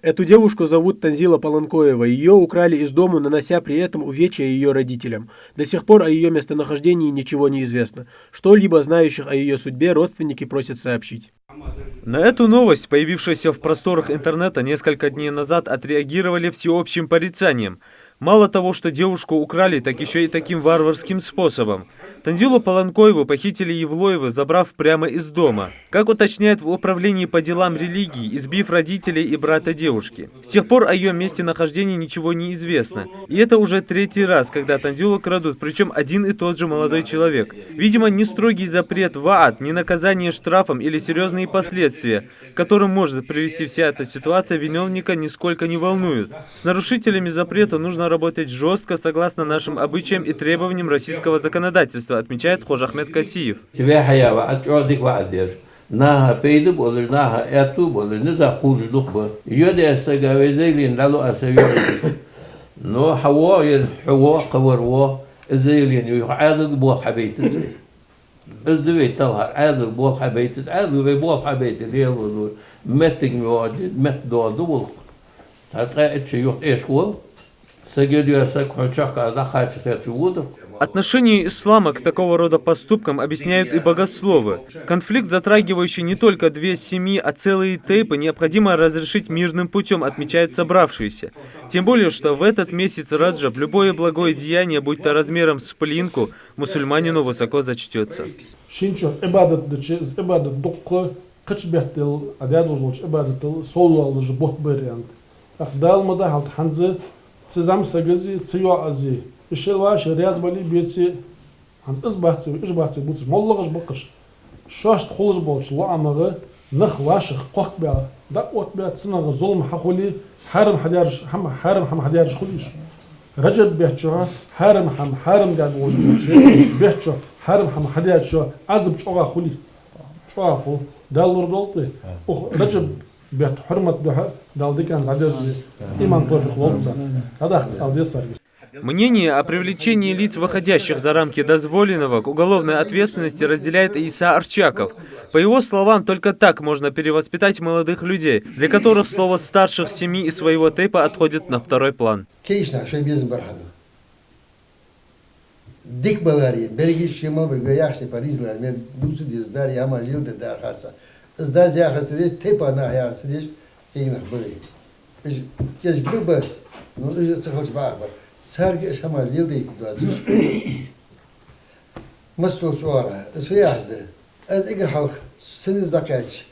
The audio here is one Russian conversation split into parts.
Эту девушку зовут Танзила Паланкоева. Ее украли из дома, нанося при этом увечья ее родителям. До сих пор о ее местонахождении ничего не известно. Что-либо знающих о ее судьбе родственники просят сообщить. На эту новость, появившуюся в просторах интернета несколько дней назад, отреагировали всеобщим порицанием. Мало того, что девушку украли, так еще и таким варварским способом. Танзилу Паланкоеву похитили Евлоевы, забрав прямо из дома. Как уточняет в управлении по делам религии, избив родителей и брата девушки. С тех пор о ее месте нахождения ничего не известно. И это уже третий раз, когда Танзилу крадут, причем один и тот же молодой человек. Видимо, ни строгий запрет ВААТ, ни наказание штрафом или серьезные последствия, к которым может привести вся эта ситуация, виновника нисколько не волнуют. С нарушителями запрета нужно работать жестко, согласно нашим обычаям и требованиям российского законодательства, отмечает Хожахмед Касиев. Отношение ислама к такого рода поступкам объясняют и богословы. Конфликт, затрагивающий не только две семьи, а целые тейпы, необходимо разрешить мирным путем, отмечают собравшиеся. Тем более, что в этот месяц Раджаб любое благое деяние, будь то размером с пылинку, мусульманину высоко зачтется. الشلواش رياض بالي بيتي عند إصبعتي بوتش مولغش بقش شاش تخلص بولش لا أمره نخ واشخ قق بيا دقوت بيا تسنغ ظلم حقولي حرم حديارش خليش رجب بيتشوا حرم قاعد وجبش بيتشوا حرم حديارش عزب شوغا خلي شوغا خو دالور دولتي رجب بيت حرمة دوحة دالدي كان زعدز إيمان توفيق لولتسا هذا أخذ يصير. Мнение о привлечении лиц, выходящих за рамки дозволенного, к уголовной ответственности разделяет Иса Арчаков. По его словам, только так можно перевоспитать молодых людей, для которых слово старших семьи и своего тейпа отходит на второй план. سارق شمال يلدي كدوازش مستول شوارع اسفياحد از اگر حلق سنز دقيقش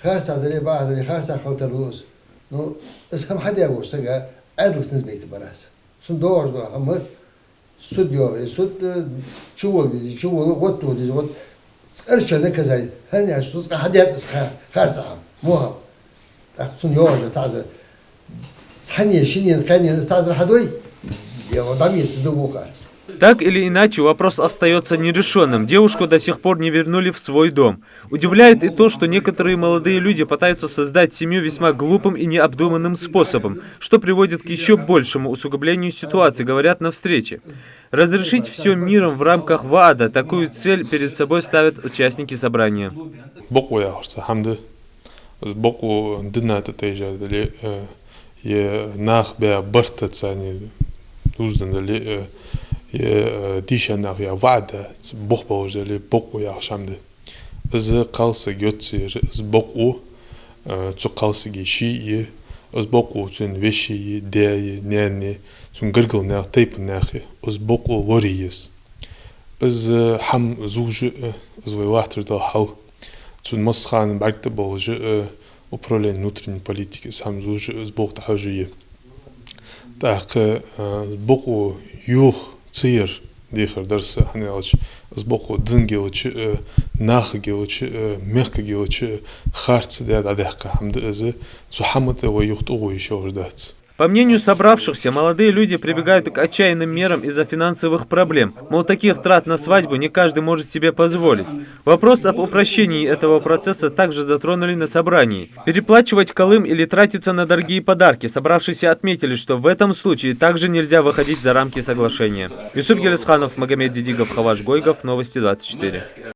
خاصة دري بعض دري خاصة خلطروس نو اس هم حد يابوش تجا عدل سنز بيت براس سن دوش دو هم سود يو سود شوول وطو دي وط ارشا نكزاي هني عشتوس حد ياتس خاصة موها سن يوش تعز ثانية شنين قانين استاذ حدوي Так или иначе, вопрос остается нерешенным. Девушку до сих пор не вернули в свой дом. Удивляет и то, что некоторые молодые люди пытаются создать семью весьма глупым и необдуманным способом, что приводит к еще большему усугублению ситуации, говорят на встрече. Разрешить все миром в рамках ВААДа, такую цель перед собой ставят участники собрания. Узнали, дишанах я вада, бог положили, бог я шамды. З калсы гётси, з боку, цу калсы геши, з боку цун вещи, деи, няни, цун гыргыл нах, тейп нахи, з боку лориес. З хам зужи, з вайлахтер дал хал, цун масхан баркта положи, управление внутренней политики, сам зужи, з бог тахажи. Так, сбоку юг цир дихар дарса ханелч, сбоку дынгелч, нахгелч, мехкгелч, харц дед адехка хамдeze, сухамата во юхту еще ждать. По мнению собравшихся, молодые люди прибегают к отчаянным мерам из-за финансовых проблем. Мол, таких трат на свадьбу не каждый может себе позволить. Вопрос об упрощении этого процесса также затронули на собрании. Переплачивать колым или тратиться на дорогие подарки. Собравшиеся отметили, что в этом случае также нельзя выходить за рамки соглашения. Юсуп Гелесханов, Магомед Дидигов, Хаваш Гойгов, Новости 24.